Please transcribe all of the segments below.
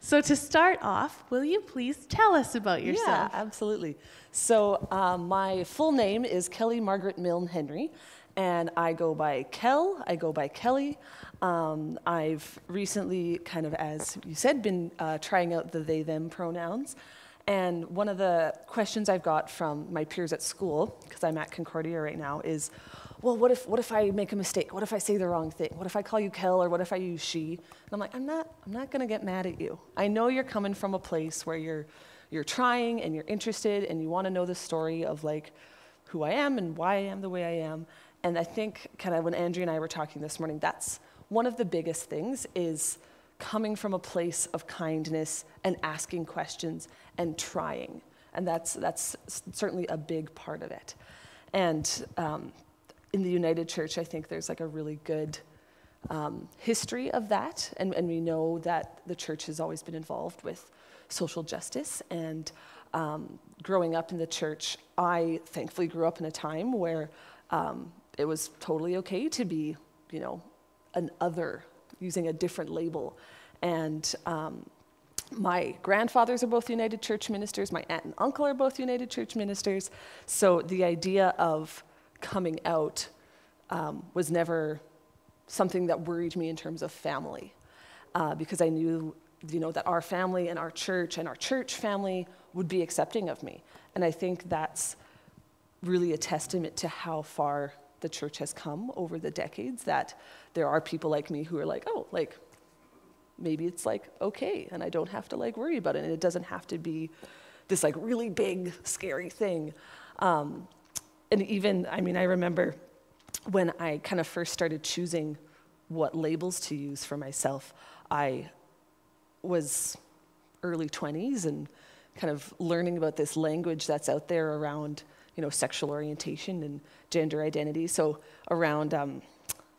So to start off, will you please tell us about yourself? Yeah, absolutely. So my full name is Kelly Margaret Milne Henry, and I go by Kel, I go by Kelly. I've recently, kind of as you said, been trying out the they, them pronouns. And one of the questions I've got from my peers at school, because I'm at Concordia right now, is, well, what if I make a mistake? What if I say the wrong thing? What if I call you Kel, or what if I use she? And I'm like, I'm not gonna get mad at you. I know you're coming from a place where you're trying and you're interested and you wanna know the story of like who I am and why I am the way I am. And I think kind of when Andrea and I were talking this morning, that's one of the biggest things is coming from a place of kindness and asking questions and trying. And that's certainly a big part of it. And in the United Church, I think there's like a really good history of that. And we know that the church has always been involved with social justice. And growing up in the church, I thankfully grew up in a time where it was totally okay to be, an other, using a different label. And my grandfathers are both United Church ministers. My aunt and uncle are both United Church ministers. So the idea of coming out was never something that worried me in terms of family, because I knew, that our family and our church family would be accepting of me. And I think that's really a testament to how far the church has come over the decades, that there are people like me who are like, oh, like, maybe it's like okay, and I don't have to like worry about it, and it doesn't have to be this like really big, scary thing. And even, I remember when I kind of first started choosing what labels to use for myself, I was early 20s and kind of learning about this language that's out there around, sexual orientation and gender identity. So around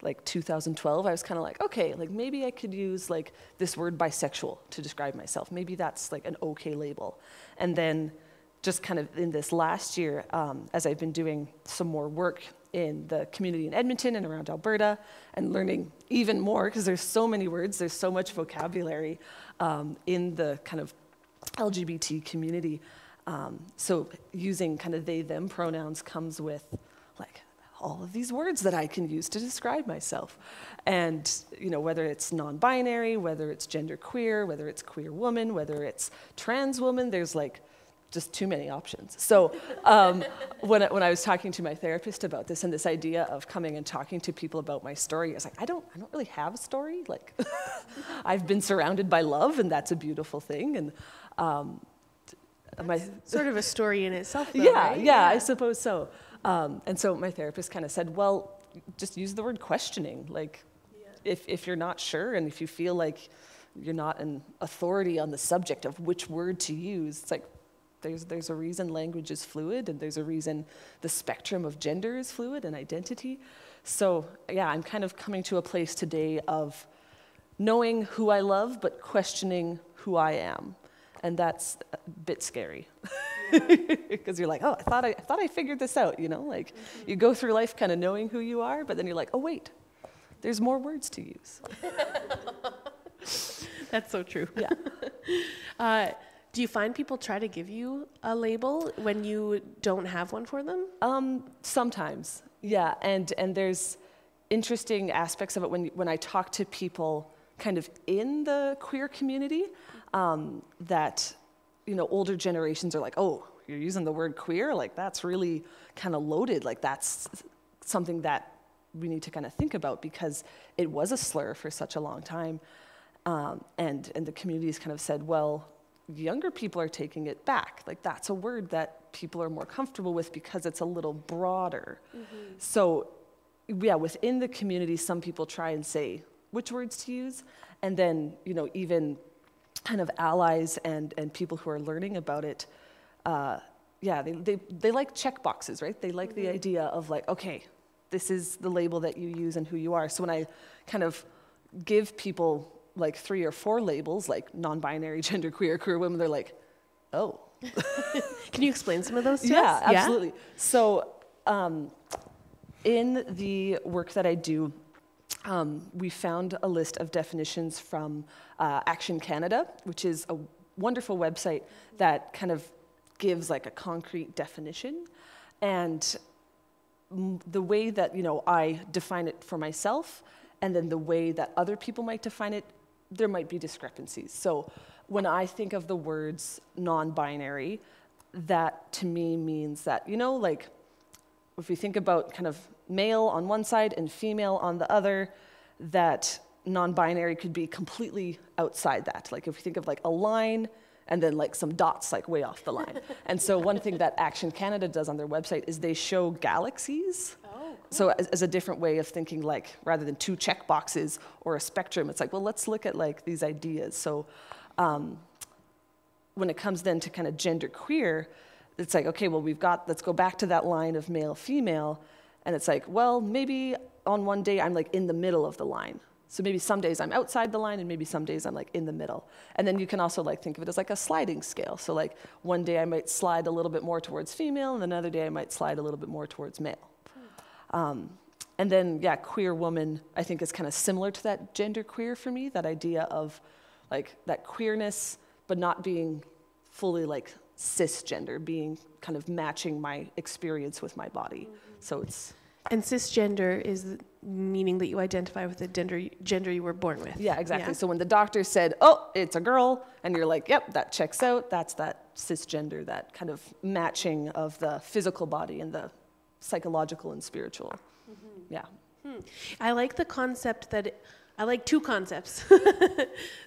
like 2012, I was kind of like, okay, like maybe I could use like this word bisexual to describe myself. Maybe that's like an okay label. And then just kind of in this last year, as I've been doing some more work in the community in Edmonton and around Alberta and learning even more, because there's so many words, there's so much vocabulary in the kind of LGBT community. So using kind of they, them pronouns comes with like all of these words that I can use to describe myself. And, whether it's non-binary, whether it's genderqueer, whether it's queer woman, whether it's trans woman, there's like just too many options. So when I was talking to my therapist about this and this idea of coming and talking to people about my story, I was like, I don't really have a story. Like, I've been surrounded by love, and that's a beautiful thing. And sort of a story in itself, though, yeah, right? yeah, I suppose so. And so my therapist kind of said, well, just use the word questioning. Like, if you're not sure and if you feel like you're not an authority on the subject of which word to use, it's like, there's a reason language is fluid, and there's a reason the spectrum of gender is fluid and identity. So yeah, I'm kind of coming to a place today of knowing who I love, but questioning who I am. And that's a bit scary, because you're like, oh, I thought I figured this out, like you go through life kind of knowing who you are, but then you're like, oh wait, there's more words to use. That's so true. Yeah. Do you find people try to give you a label when you don't have one for them? Sometimes, yeah, and there's interesting aspects of it when I talk to people kind of in the queer community, that, older generations are like, oh, you're using the word queer? Like, that's really kind of loaded. Like, that's something that we need to kind of think about, because it was a slur for such a long time. And the community's kind of said, well, younger people are taking it back. Like, that's a word that people are more comfortable with because it's a little broader. Mm-hmm. So, yeah, within the community, some people try and say which words to use. And then, even kind of allies and people who are learning about it, they like check boxes, right? They like the idea of like, okay, this is the label that you use and who you are. So when I kind of give people like 3 or 4 labels, like non-binary, genderqueer, queer women, they're like, oh. Can you explain some of those to us? Yeah, absolutely. So in the work that I do, we found a list of definitions from Action Canada, which is a wonderful website that kind of gives like a concrete definition. And the way that, I define it for myself, and then the way that other people might define it, there might be discrepancies. So when I think of the words non-binary, that to me means that, like if we think about kind of male on one side and female on the other, that non-binary could be completely outside that. Like if we think of like a line and then like some dots like way off the line. And so one thing that Action Canada does on their website is they show galaxies. Oh, cool. So as a different way of thinking, like rather than two check boxes or a spectrum, it's like, well, let's look at like these ideas. So when it comes then to kind of gender queer, it's like, okay, well, let's go back to that line of male, female. And it's like, well, maybe on one day I'm like in the middle of the line. So maybe some days I'm outside the line and maybe some days I'm like in the middle. And then you can also like think of it as like a sliding scale. So like one day I might slide a little bit more towards female and another day I might slide a little bit more towards male. And then, yeah, queer woman, I think is kind of similar to that gender queer for me, that idea of like that queerness, but not being fully like cisgender, being kind of matching my experience with my body. So it's... And cisgender is meaning that you identify with the gender you were born with. Yeah, exactly. Yeah. So when the doctor said, oh, it's a girl, and you're like, yep, that checks out, that's that cisgender, that kind of matching of the physical body and the psychological and spiritual. Mm-hmm. Yeah. I like the concept I like two concepts.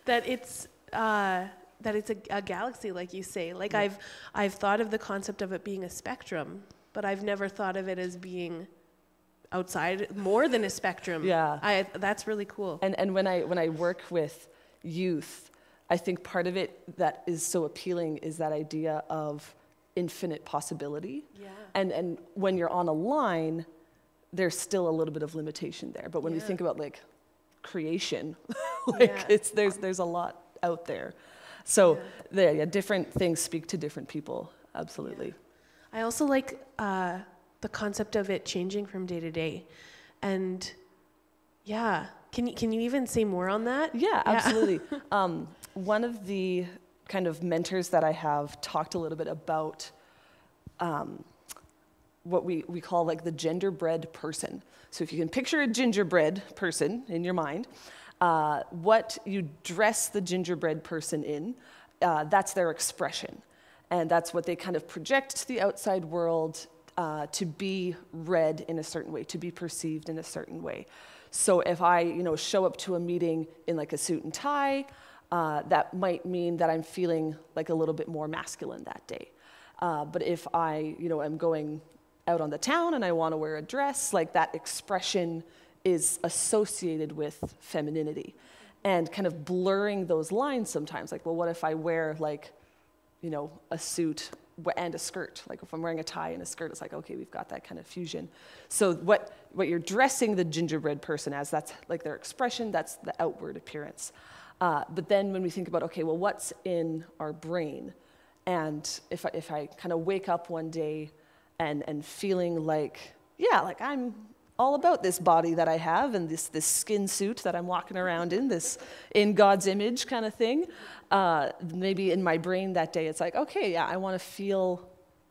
that it's a galaxy, like you say. Like yeah. I've thought of the concept of it being a spectrum, but I've never thought of it as being outside more than a spectrum. Yeah. That's really cool. And when I work with youth, I think part of it that is so appealing is that idea of infinite possibility. Yeah. And when you're on a line, there's still a little bit of limitation there. But when we think about like creation, there's a lot out there. So different things speak to different people. Absolutely. Yeah. I also like the concept of it changing from day to day. And yeah, can you even say more on that? Yeah, absolutely. One of the kind of mentors that I have talked a little bit about what we call like the genderbread person. So if you can picture a gingerbread person in your mind, what you dress the gingerbread person in, that's their expression. And that's what they kind of project to the outside world to be read in a certain way, to be perceived in a certain way. So if I, show up to a meeting in like a suit and tie, that might mean that I'm feeling like a little bit more masculine that day. But if I, am going out on the town and I want to wear a dress, like that expression is associated with femininity. And kind of blurring those lines sometimes, like, well, what if I wear like, a suit and a skirt? Like if I'm wearing a tie and a skirt, it's like, okay, we've got that kind of fusion. So what you're dressing the gingerbread person as, that's like their expression, that's the outward appearance. But then when we think about, okay, well, what's in our brain? And if I kind of wake up one day and feeling like, like I'm all about this body that I have and this skin suit that I'm walking around in, this in God's image kind of thing, maybe in my brain that day, it's like, okay, I want to feel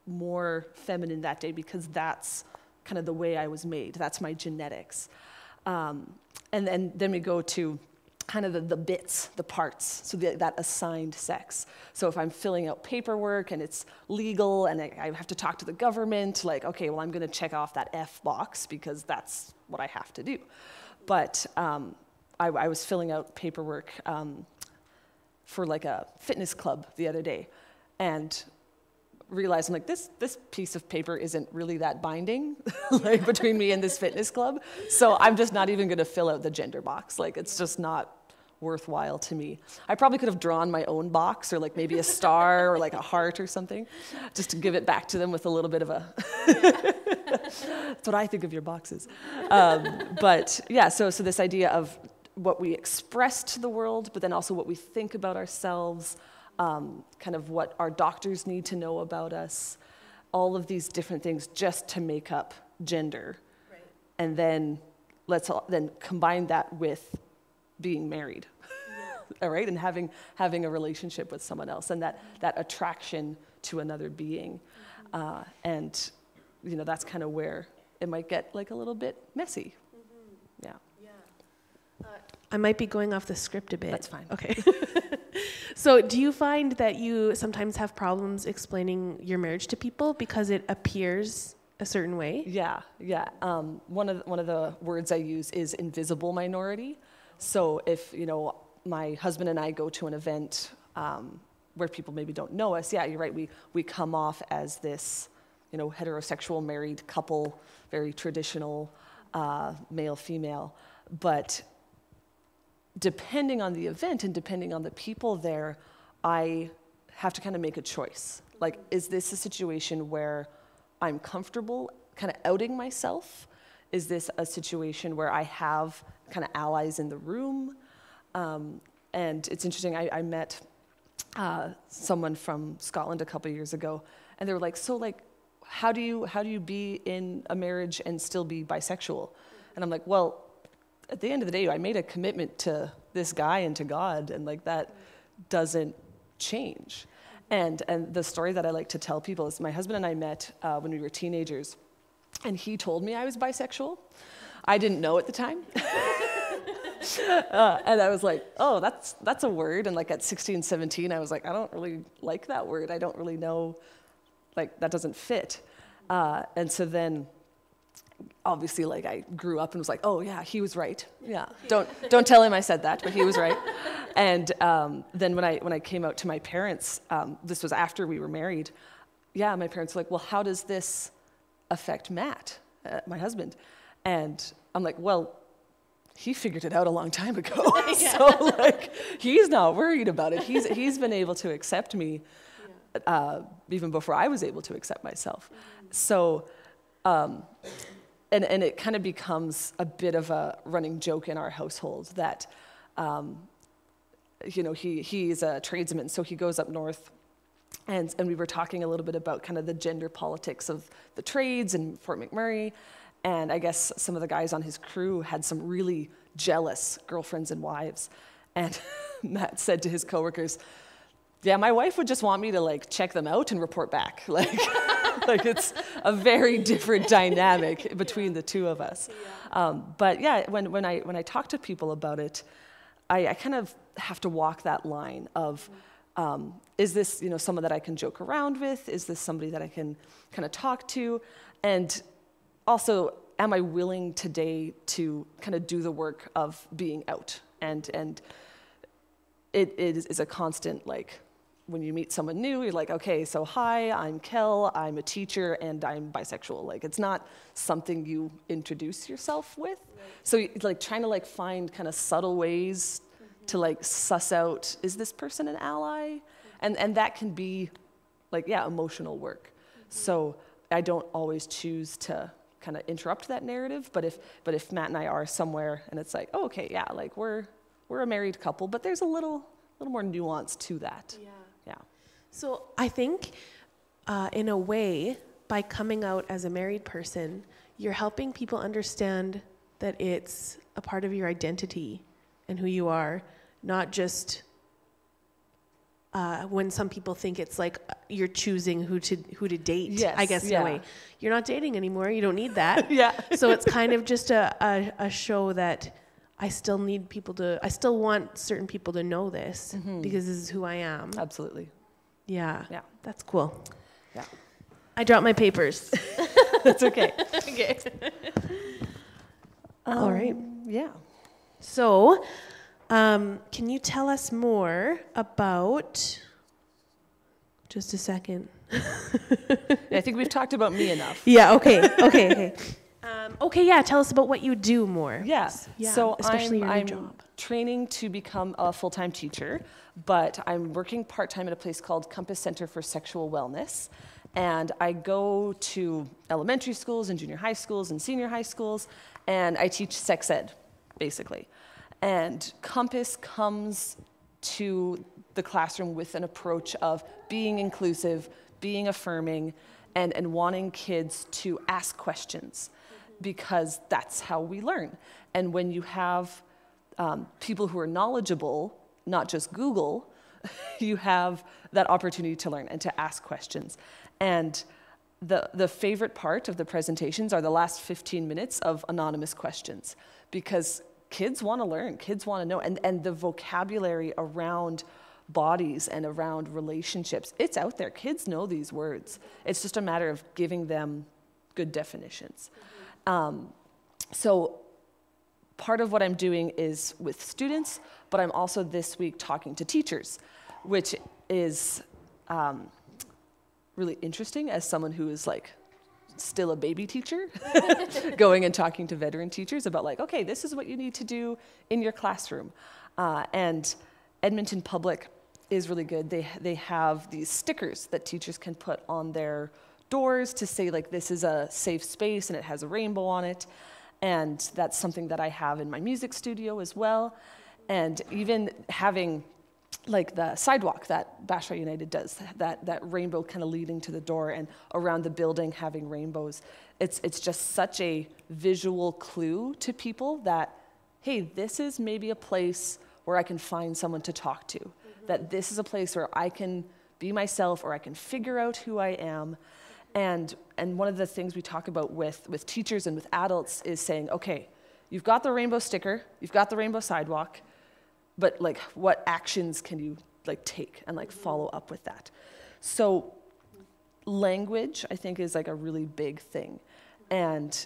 more feminine that day because that's kind of the way I was made. That's my genetics. And then we go to kind of the bits, the parts, so that assigned sex. So if I'm filling out paperwork and it's legal and I have to talk to the government, like, okay, well, I'm going to check off that F box because that's what I have to do. But I was filling out paperwork for like a fitness club the other day and realized I'm like, this piece of paper isn't really that binding like between me and this fitness club. So I'm just not even going to fill out the gender box. Like it's just not worthwhile to me. I probably could have drawn my own box or like maybe a star or like a heart or something just to give it back to them with a little bit of a that's what I think of your boxes. But yeah, so this idea of what we express to the world, but then also what we think about ourselves, kind of what our doctors need to know about us, all of these different things just to make up gender. Right. And then let's then combine that with being married, all right, and having a relationship with someone else, and that attraction to another being, and that's kind of where it might get like a little bit messy. Yeah. I might be going off the script a bit. That's fine. Okay. So do you find that you sometimes have problems explaining your marriage to people because it appears a certain way? Yeah. One of the words I use is invisible minority. So if, my husband and I go to an event where people maybe don't know us, yeah, you're right, we come off as this, heterosexual married couple, very traditional, male-female. But depending on the event and depending on the people there, I have to kind of make a choice. Like, is this a situation where I'm comfortable kind of outing myself? Is this a situation where I have kind of allies in the room? And it's interesting, I met someone from Scotland a couple years ago, and they were like, so like, how do you be in a marriage and still be bisexual? And I'm like, well, at the end of the day, I made a commitment to this guy and to God, and like that doesn't change. And the story that I like to tell people is my husband and I met when we were teenagers, and he told me I was bisexual. I didn't know at the time. And I was like, oh, that's a word. And like at 16, 17, I was like, I don't really like that word. I don't really know, like that doesn't fit. And so then obviously like I grew up and was like, oh yeah, he was right. Yeah, don't tell him I said that, but he was right. And then when I came out to my parents, this was after we were married. Yeah, my parents were like, well, how does this affect Matt, my husband? And I'm like, well, he figured it out a long time ago. Yeah. So like, he's not worried about it. He's been able to accept me even before I was able to accept myself. Mm-hmm. So, and it kind of becomes a bit of a running joke in our household that, he's a tradesman, so he goes up north, and we were talking a little bit about kind of the gender politics of the trades in Fort McMurray, and I guess some of the guys on his crew had some really jealous girlfriends and wives, and Matt said to his coworkers, yeah, my wife would just want me to like check them out and report back. Like, like it's a very different dynamic between the two of us. But yeah, when I talk to people about it, I kind of have to walk that line of, is this someone that I can joke around with? Is this somebody that I can kind of talk to? And also, am I willing today to kind of do the work of being out? And it is a constant, like, when you meet someone new, you're like, okay, so hi, I'm Kel, I'm a teacher, and I'm bisexual. Like, it's not something you introduce yourself with. Right. So, like, trying to, like, find kind of subtle ways to, like, suss out, is this person an ally? And that can be, like, yeah, emotional work. So I don't always choose to kind of interrupt that narrative, but if Matt and I are somewhere and it's like, oh, okay, yeah, like, we're a married couple, but there's a little more nuance to that. Yeah. So I think, in a way, by coming out as a married person, you're helping people understand that it's a part of your identity and who you are, not just when some people think it's like you're choosing who to date. Yes, I guess in a way, you're not dating anymore. You don't need that. Yeah. So it's kind of just a show that I still want certain people to know this because this is who I am. Absolutely. Yeah. That's cool. Yeah. I dropped my papers. That's okay. Okay. All right. Yeah. So, can you tell us more about, just a second. I think we've talked about me enough. Yeah, okay. Okay, yeah, tell us about what you do more. Yes. Yeah, so especially I'm your job. Training to become a full-time teacher, but I'm working part-time at a place called Compass Center for Sexual Wellness. And I go to elementary schools and junior high schools and senior high schools, and I teach sex ed, basically. And Compass comes to the classroom with an approach of being inclusive, being affirming, and wanting kids to ask questions. because that's how we learn. And when you have people who are knowledgeable, not just Google, you have that opportunity to learn and to ask questions. And the favorite part of the presentations are the last 15 minutes of anonymous questions, because kids want to learn, kids want to know, and the vocabulary around bodies and around relationships, it's out there. Kids know these words. It's just a matter of giving them good definitions. So part of what I'm doing is with students, but I'm also this week talking to teachers, which is really interesting as someone who is like still a baby teacher, going and talking to veteran teachers about like, okay, this is what you need to do in your classroom. And Edmonton Public is really good. They have these stickers that teachers can put on their doors to say like, this is a safe space, and it has a rainbow on it. And that's something that I have in my music studio as well. And even having like the sidewalk that Bashaw United does, that rainbow kind of leading to the door, and around the building having rainbows. It's just such a visual clue to people that, hey, this is maybe a place where I can find someone to talk to. That this is a place where I can be myself, or I can figure out who I am. And one of the things we talk about with teachers and with adults is saying, okay, you've got the rainbow sticker, you've got the rainbow sidewalk, but like, what actions can you like take and like follow up with that? So language, I think, is like a really big thing. And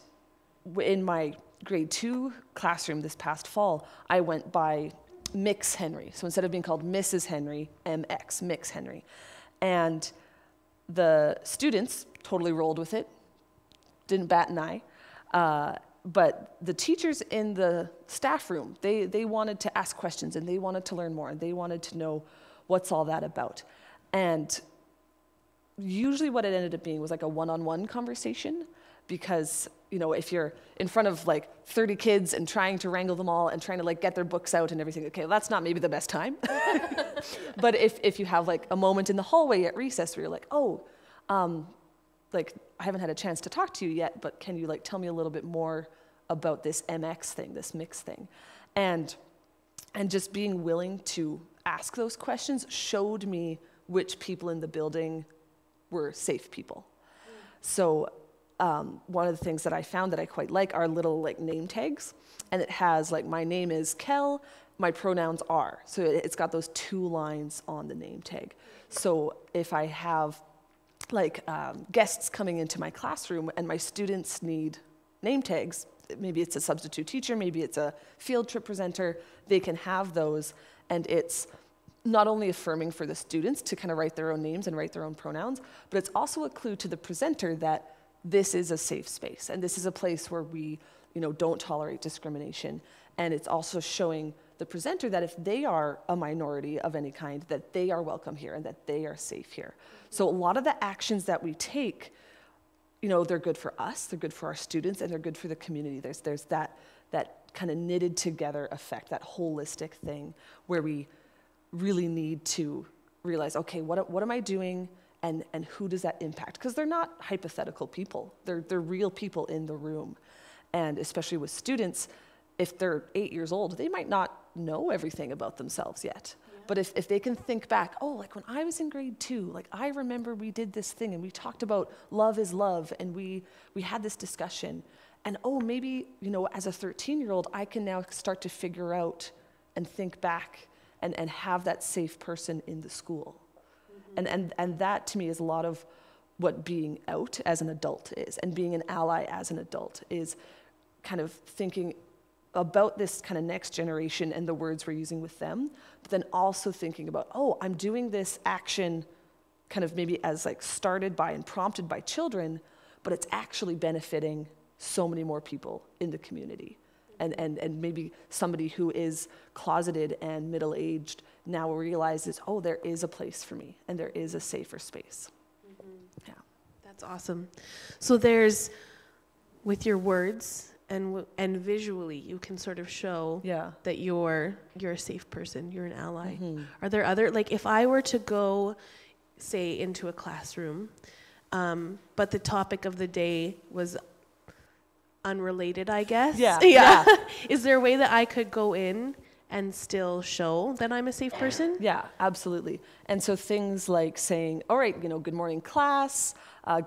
in my grade 2 classroom this past fall, I went by Mix Henry. So instead of being called Mrs. Henry, MX, Mix Henry. And the students totally rolled with it, didn't bat an eye. But the teachers in the staff room, they wanted to ask questions, and they wanted to learn more, and they wanted to know what's all that about. And usually what it ended up being was like a one-on-one conversation, because, you know, if you're in front of like 30 kids and trying to wrangle them all and trying to like get their books out and everything, okay, that's not maybe the best time. But if you have like a moment in the hallway at recess where you're like, oh, like, I haven't had a chance to talk to you yet, but can you like tell me a little bit more about this MX thing, this mix thing? And just being willing to ask those questions showed me which people in the building were safe people. So one of the things that I found that I quite like are little like name tags, and it has like, my name is Kel, my pronouns are. So it's got those 2 lines on the name tag. So if I have like guests coming into my classroom and my students need name tags, maybe it's a substitute teacher, maybe it's a field trip presenter, they can have those, and it's not only affirming for the students to kind of write their own names and write their own pronouns, but it's also a clue to the presenter that this is a safe space, and this is a place where we, you know, don't tolerate discrimination. And it's also showing the presenter that if they are a minority of any kind, that they are welcome here and that they are safe here. So a lot of the actions that we take, you know, they're good for us, they're good for our students, and they're good for the community. There's that kind of knitted together effect, that holistic thing where we really need to realize, okay, what am I doing, and who does that impact? Because they're not hypothetical people. They're real people in the room. And especially with students, if they're 8 years old, they might not know everything about themselves yet. Yeah. But if they can think back, oh, like when I was in grade 2, like I remember we did this thing and we talked about love is love, and we had this discussion. And oh, maybe, you know, as a 13-year-old, I can now start to figure out and think back and have that safe person in the school. Mm-hmm. And that to me is a lot of what being out as an adult is, and being an ally as an adult is kind of thinking about this kind of next generation and the words we're using with them, but then also thinking about, oh, I'm doing this action kind of maybe as like started by and prompted by children, but it's actually benefiting so many more people in the community. And maybe somebody who is closeted and middle-aged now realizes, oh, there is a place for me and there is a safer space. Mm-hmm. Yeah. That's awesome. So there's, with your words and visually, you can sort of show that you're a safe person, you're an ally. Mm-hmm. Are there other, like if I were to go, say, into a classroom, but the topic of the day was unrelated, I guess. Yeah, Yeah. Is there a way that I could go in and still show that I'm a safe person? Yeah, absolutely. And so things like saying, all right, good morning, class,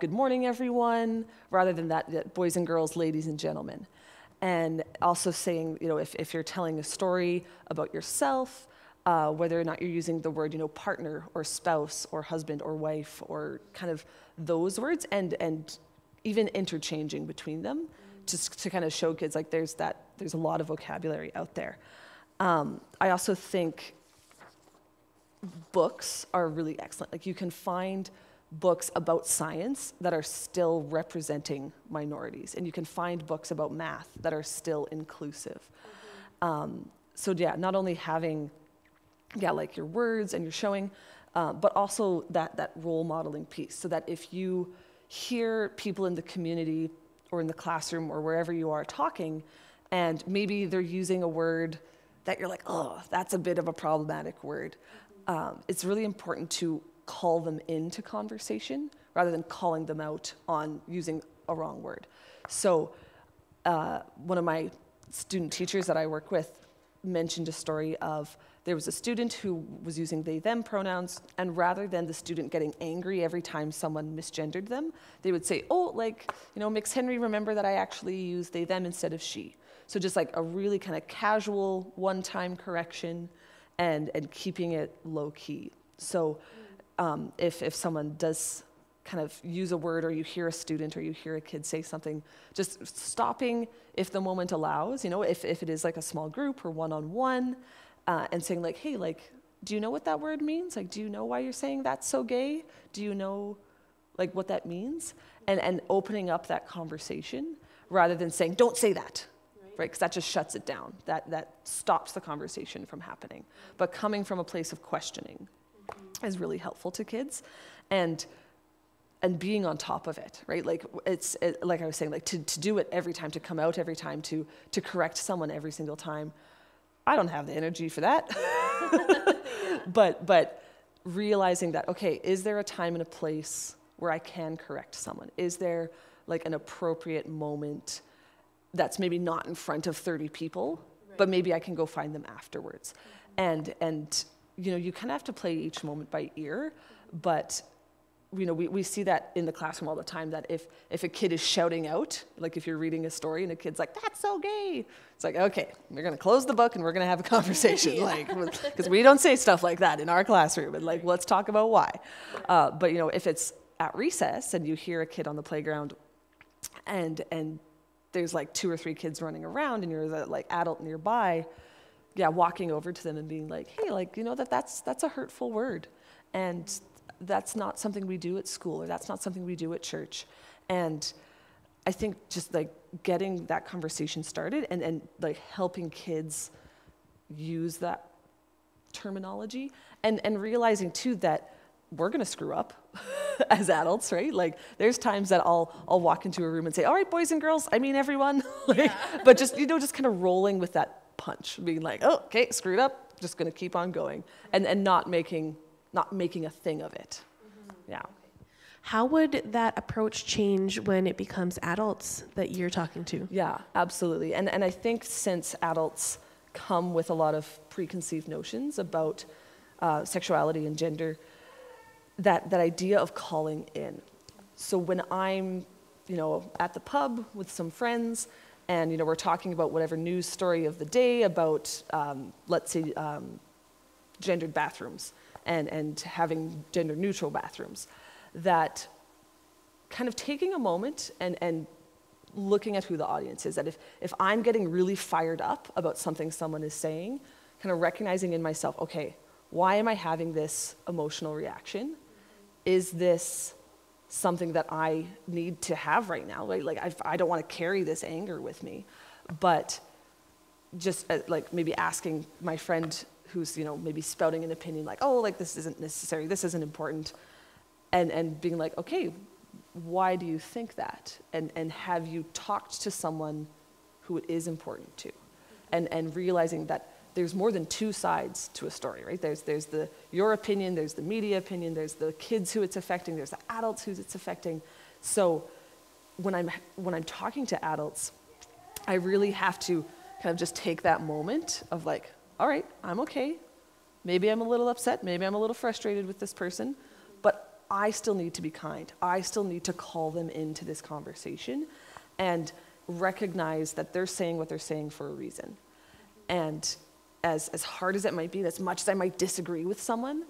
good morning, everyone, rather than that boys and girls, ladies and gentlemen. And also saying, if you're telling a story about yourself, whether or not you're using the word, partner or spouse or husband or wife or kind of those words, and even interchanging between them, just to kind of show kids like there's a lot of vocabulary out there. I also think books are really excellent. Like you can find books about science that are still representing minorities, and you can find books about math that are still inclusive. So yeah, not only having, like your words and your showing, but also that role modeling piece, so that if you hear people in the community or in the classroom or wherever you are talking, and maybe they're using a word that you're like, oh, that's a bit of a problematic word. It's really important to call them into conversation rather than calling them out on using a wrong word. So one of my student teachers that I work with mentioned a story of there was a student who was using they, them pronouns, and rather than the student getting angry every time someone misgendered them, they would say, oh, Mix Henry, remember that I actually use they, them instead of she. So just like a really kind of casual one-time correction and keeping it low key. So if someone does kind of use a word, or you hear a student or you hear a kid say something, just stopping if the moment allows, if it is like a small group or one-on-one, and saying like, hey, do you know what that word means? Like, do you know why you're saying that's so gay? Do you know what that means? And opening up that conversation rather than saying, don't say that. Right, because that just shuts it down. That stops the conversation from happening. But coming from a place of questioning is really helpful to kids, and being on top of it, right? Like like I was saying, like to do it every time, to come out every time, to correct someone every single time. I don't have the energy for that. But realizing that, okay, is there a time and a place where I can correct someone? Is there like an appropriate moment that's maybe not in front of 30 people, right, but maybe I can go find them afterwards. And you kind of have to play each moment by ear, but we see that in the classroom all the time, that if a kid is shouting out, like if you're reading a story and a kid's like, that's so gay, it's like, okay, we're gonna close the book and we're gonna have a conversation, because we don't say stuff like that in our classroom, and let's talk about why. But if it's at recess and you hear a kid on the playground and there's like 2 or 3 kids running around and you're the adult nearby, walking over to them and being like, hey, that's a hurtful word, and that's not something we do at school, or that's not something we do at church. And I think just getting that conversation started and helping kids use that terminology, and realizing too that we're gonna screw up as adults, right? There's times that I'll walk into a room and say, all right, boys and girls, I mean everyone, but just kind of rolling with that punch, being like, oh, okay, screwed up, just gonna keep on going, and not making a thing of it. Yeah. How would that approach change when it becomes adults that you're talking to? Yeah, absolutely. And I think since adults come with a lot of preconceived notions about sexuality and gender, that idea of calling in. So when I'm, at the pub with some friends, and we're talking about whatever news story of the day about, let's say, gendered bathrooms and having gender neutral bathrooms, that kind of taking a moment and looking at who the audience is. That if I'm getting really fired up about something someone is saying, kind of recognizing in myself, okay, why am I having this emotional reaction? Is this something that I need to have right now? I don't want to carry this anger with me, but just maybe asking my friend who's maybe spouting an opinion this isn't necessary, this isn't important, and being like, okay, why do you think that? And have you talked to someone who it is important to? And realizing that there's more than 2 sides to a story, right? There's your opinion, there's the media opinion, there's the kids who it's affecting, there's the adults who it's affecting. So when I'm talking to adults, I really have to kind of just take that moment of like, all right, I'm okay. Maybe I'm a little upset. Maybe I'm a little frustrated with this person, but I still need to be kind. I still need to call them into this conversation and recognize that they're saying what they're saying for a reason. And as hard as it might be, as much as I might disagree with someone,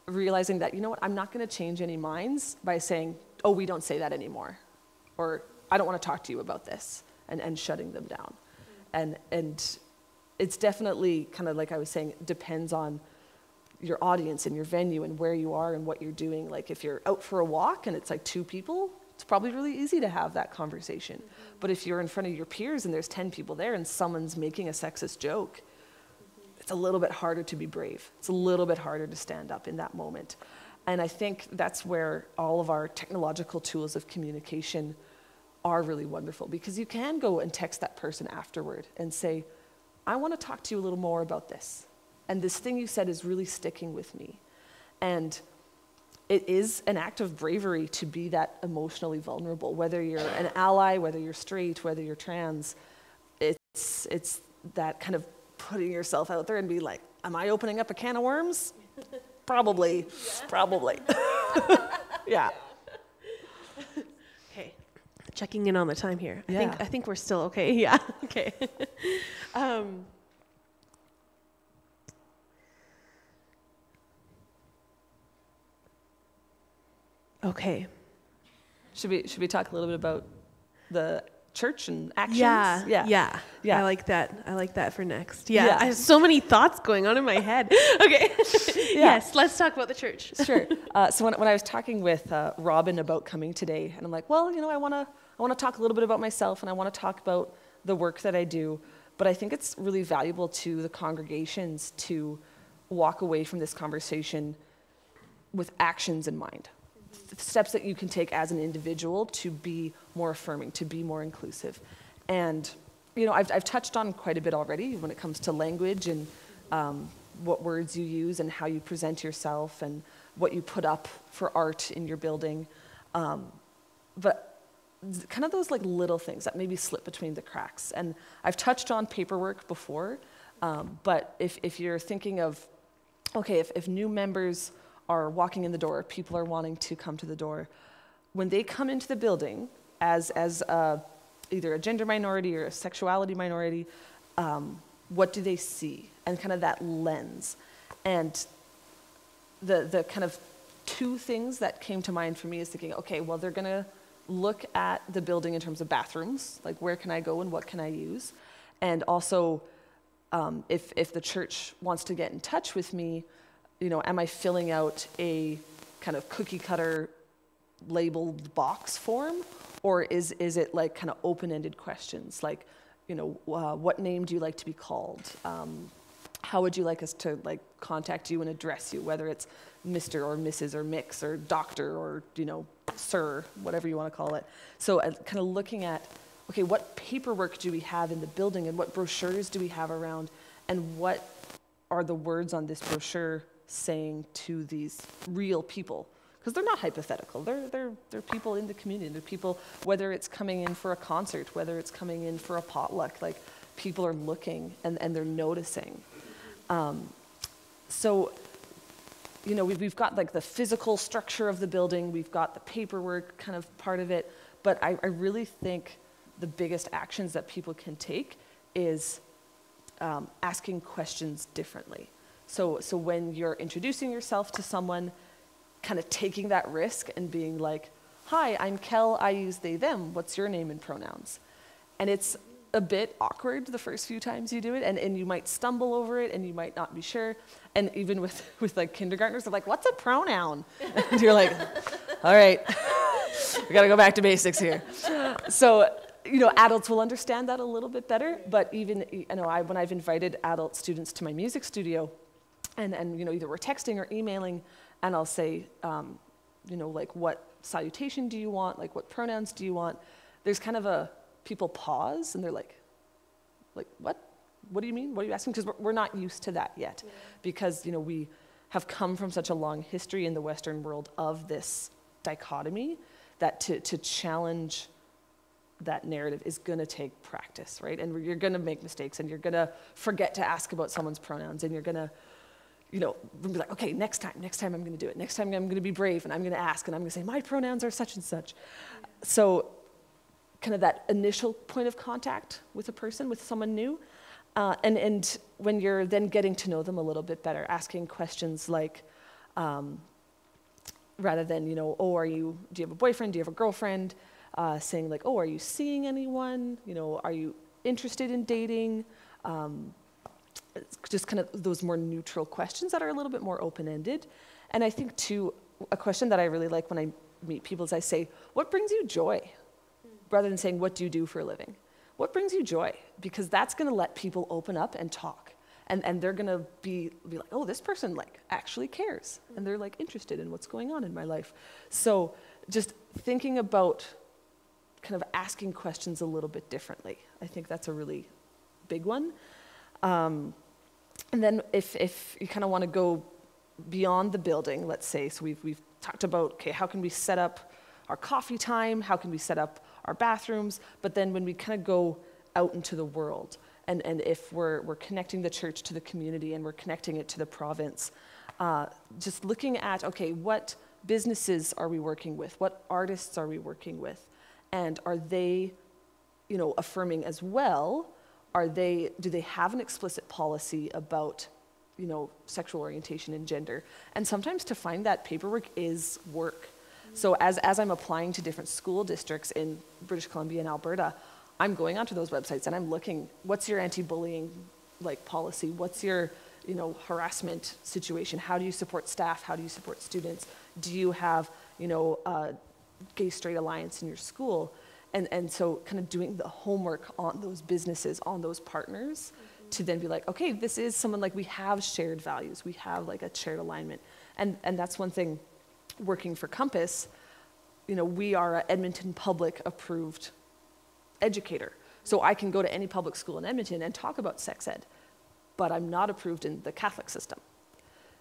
realizing that, you know what, I'm not going to change any minds by saying, oh, we don't say that anymore, or I don't want to talk to you about this, and shutting them down. And it's definitely kind of like I was saying, depends on your audience and your venue and where you are and what you're doing. Like if you're out for a walk and it's like 2 people, it's probably really easy to have that conversation. But if you're in front of your peers and there's 10 people there and someone's making a sexist joke, it's a little bit harder to be brave. It's a little bit harder to stand up in that moment. And I think that's where all of our technological tools of communication are really wonderful, because you can go and text that person afterward and say, I want to talk to you a little more about this. And this thing you said is really sticking with me. And it is an act of bravery to be that emotionally vulnerable, whether you're an ally, whether you're straight, whether you're trans. It's that kind of putting yourself out there and be like, am I opening up a can of worms? Probably, probably. Yeah. Okay, checking in on the time here. Yeah. I think we're still okay. Yeah. Okay. Okay. Should we talk a little bit about the church and actions? Yeah. Yeah. I like that for next. Yeah. Yeah. I have so many thoughts going on in my head. Okay. Yes, let's talk about the church. Sure. So when I was talking with Robin about coming today, and I'm like, well, you know, I want to talk a little bit about myself, and I want to talk about the work that I do, but I think it's really valuable to the congregations to walk away from this conversation with actions in mind. Steps that you can take as an individual to be more affirming, to be more inclusive. And, you know, I've touched on quite a bit already when it comes to language and what words you use and how you present yourself and what you put up for art in your building. But kind of those like little things that maybe slip between the cracks. And I've touched on paperwork before, but if you're thinking of, okay, if new members are walking in the door, people are wanting to come to the door, when they come into the building as either a gender minority or a sexuality minority, what do they see? And kind of that lens. And the kind of 2 things that came to mind for me is thinking, okay, well, they're gonna look at the building in terms of bathrooms, like where can I go and what can I use? And also, if the church wants to get in touch with me, you know, am I filling out a kind of cookie cutter labeled box form, or is it like kind of open-ended questions like, you know, what name do you like to be called? How would you like us to like contact you and address you, whether it's Mr. or Mrs. or Mix or Doctor or, you know, Sir, whatever you want to call it. So kind of looking at, okay, what paperwork do we have in the building and what brochures do we have around, and what are the words on this brochure saying to these real people? Because they're not hypothetical. They're people in the community. They're people, whether it's coming in for a concert, whether it's coming in for a potluck, like people are looking and they're noticing. So, you know, we've got like the physical structure of the building, we've got the paperwork kind of part of it, but I really think the biggest actions that people can take is asking questions differently. So when you're introducing yourself to someone, kind of taking that risk and being like, hi, I'm Kel, I use they, them, what's your name and pronouns? And it's a bit awkward the first few times you do it, and you might stumble over it and you might not be sure. And even with like kindergartners, they're like, what's a pronoun? And you're like, all right, we gotta go back to basics here. So, you know, adults will understand that a little bit better, but even, you know, when I've invited adult students to my music studio, and you know, either we're texting or emailing, and I'll say, you know, like, what salutation do you want? Like, what pronouns do you want? There's kind of people pause, and they're like, what? What do you mean? What are you asking? Because we're not used to that yet. Yeah. Because, you know, we have come from such a long history in the Western world of this dichotomy that to challenge that narrative is going to take practice, right? And you're going to make mistakes, and you're going to forget to ask about someone's pronouns, and you're going to, be like, okay, next time I'm going to do it. Next time I'm going to be brave, and I'm going to ask, and I'm going to say, my pronouns are such and such. So kind of that initial point of contact with a person, with someone new, and when you're then getting to know them a little bit better, asking questions like, rather than, oh, do you have a boyfriend? Do you have a girlfriend? Saying like, oh, are you seeing anyone? Are you interested in dating? It's just kind of those more neutral questions that are a little bit more open-ended. And I think, too, a question that I really like when I meet people is I say, what brings you joy? Rather than saying, what do you do for a living? What brings you joy? Because that's going to let people open up and talk. And they're going to be like, oh, this person actually cares. And they're interested in what's going on in my life. So just thinking about kind of asking questions a little bit differently. I think that's a really big one. And then if you kind of want to go beyond the building, let's say, so we've talked about, okay, how can we set up our coffee time? How can we set up our bathrooms? But then when we kind of go out into the world, and if we're connecting the church to the community and we're connecting it to the province, just looking at, okay, what businesses are we working with? What artists are we working with? And are they, affirming as well? Do they have an explicit policy about, sexual orientation and gender? And sometimes to find that paperwork is work. So as I'm applying to different school districts in British Columbia and Alberta, I'm going onto those websites and I'm looking, what's your anti-bullying policy? What's your, harassment situation? How do you support staff? How do you support students? Do you have, a gay straight alliance in your school? And so kind of doing the homework on those businesses, on those partners, to then be like, okay, this is someone we have shared values. We have a shared alignment. And that's one thing working for Compass, we are an Edmonton Public approved educator. So I can go to any public school in Edmonton and talk about sex ed, but I'm not approved in the Catholic system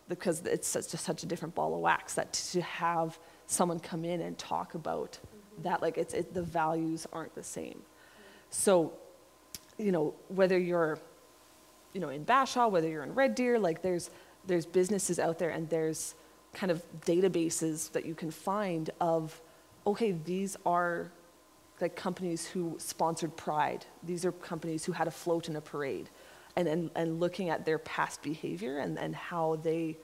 because it's just such a different ball of wax that to have someone come in and talk about that, the values aren't the same. So, whether you're, in Bashaw, whether you're in Red Deer, there's businesses out there and there's kind of databases that you can find of, okay, these are companies who sponsored Pride. These are companies who had a float in a parade, and looking at their past behavior and how they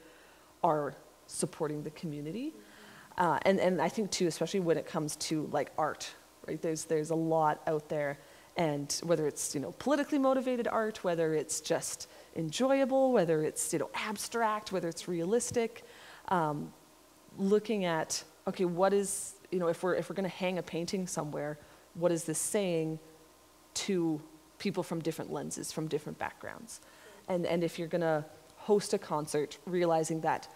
are supporting the community. And I think too, especially when it comes to art, right? There's a lot out there, and whether it's politically motivated art, whether it's just enjoyable, whether it's abstract, whether it's realistic, looking at, okay, what is if we're going to hang a painting somewhere, what is this saying to people from different lenses, from different backgrounds, and if you're going to host a concert, realizing that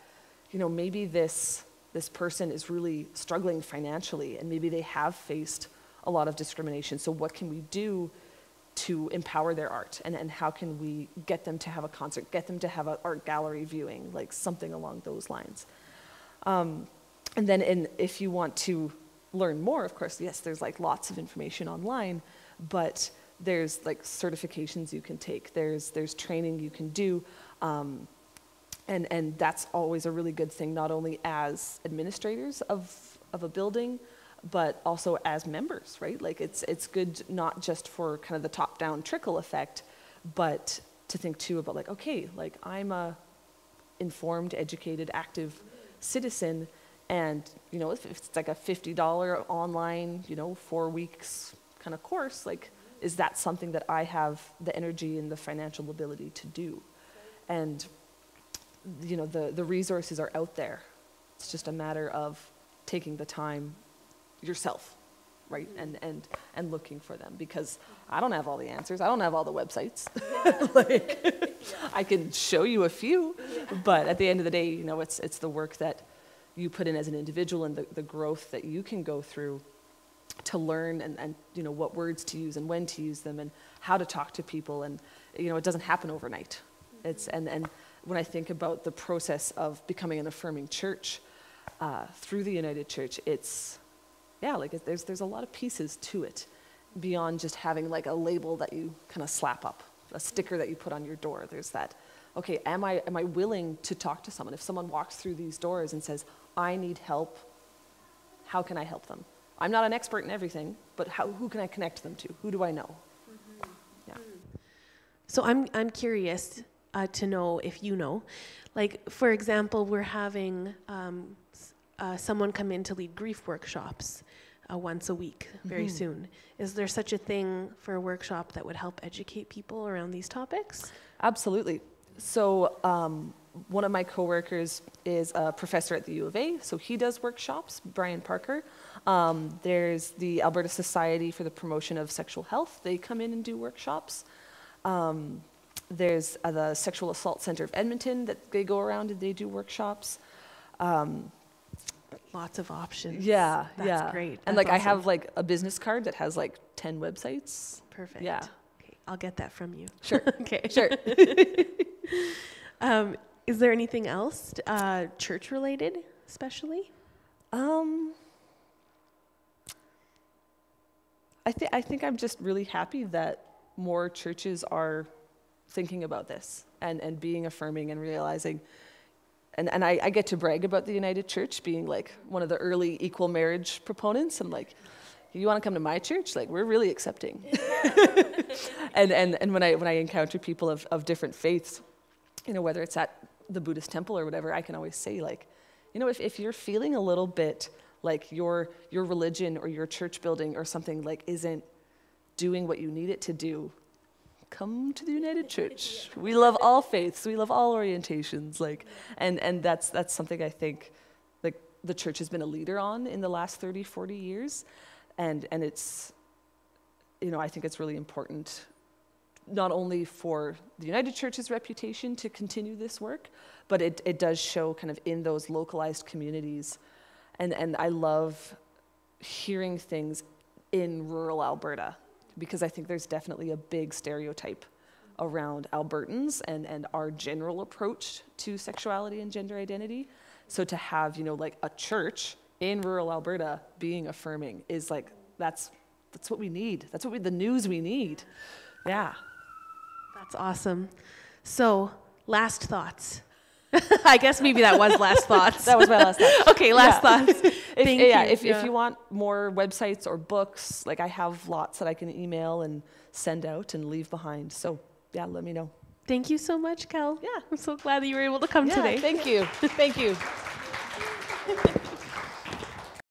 maybe this person is really struggling financially, and maybe they have faced a lot of discrimination. So what can we do to empower their art? And how can we get them to have a concert, get them to have an art gallery viewing, something along those lines. And then if you want to learn more, of course, yes, there's lots of information online, but there's certifications you can take. There's training you can do. And that's always a really good thing, not only as administrators of a building, but also as members, right? It's good not just for kind of the top-down trickle effect, but to think too about okay, I'm a informed, educated, active citizen, and if it's a $50 online, 4 weeks kind of course, is that something that I have the energy and the financial ability to do? And the resources are out there. It's just a matter of taking the time yourself, right? And looking for them, because I don't have all the answers. I don't have all the websites. I can show you a few, but at the end of the day, it's the work that you put in as an individual and the growth that you can go through to learn and what words to use and when to use them and how to talk to people. And it doesn't happen overnight. And when I think about the process of becoming an affirming church through the United Church, there's a lot of pieces to it, beyond just having like a label that you kind of slap up, a sticker that you put on your door. There's that, okay, am I willing to talk to someone? If someone walks through these doors and says, I need help, how can I help them? I'm not an expert in everything, but who can I connect them to? Who do I know? Yeah. So I'm curious to know if you know, like for example, we're having someone come in to lead grief workshops once a week very soon. Is there such a thing for a workshop that would help educate people around these topics? Absolutely. So one of my coworkers is a professor at the U of A, so he does workshops, Brian Parker. There's the Alberta Society for the Promotion of Sexual Health. They come in and do workshops. There's the Sexual Assault Center of Edmonton that they go around and they do workshops. Lots of options. Yeah, That's great. And That's like I awesome. have like a business card that has like 10 websites. Perfect. Yeah. Okay, I'll get that from you. Sure. Okay. Sure. Is there anything else church related, especially? I think I'm just really happy that more churches are thinking about this and being affirming and realizing, and I get to brag about the United Church being like one of the early equal marriage proponents. I'm like, you want to come to my church? Like, we're really accepting. and when I encounter people of different faiths, you know, whether it's at the Buddhist temple or whatever, I can always say like, you know, if you're feeling a little bit like your religion or your church building or something like isn't doing what you need it to do, come to the United Church. We love all faiths. We love all orientations. Like, and that's something I think like the church has been a leader on in the last 30, 40 years. And it's, you know, I think it's really important not only for the United Church's reputation to continue this work, but it does show kind of in those localized communities. And I love hearing things in rural Alberta, because I think there's definitely a big stereotype around Albertans and our general approach to sexuality and gender identity. So to have, you know, like a church in rural Alberta being affirming is like, that's what we need. That's the news we need. Yeah. That's awesome. So, last thoughts. I guess maybe that was last thoughts. That was my last thought. Okay, last thoughts. Thank you. If you want more websites or books, like I have lots that I can email and send out and leave behind. So yeah, let me know. Thank you so much, Kel. Yeah. I'm so glad that you were able to come Yeah, today. thank you. Thank you.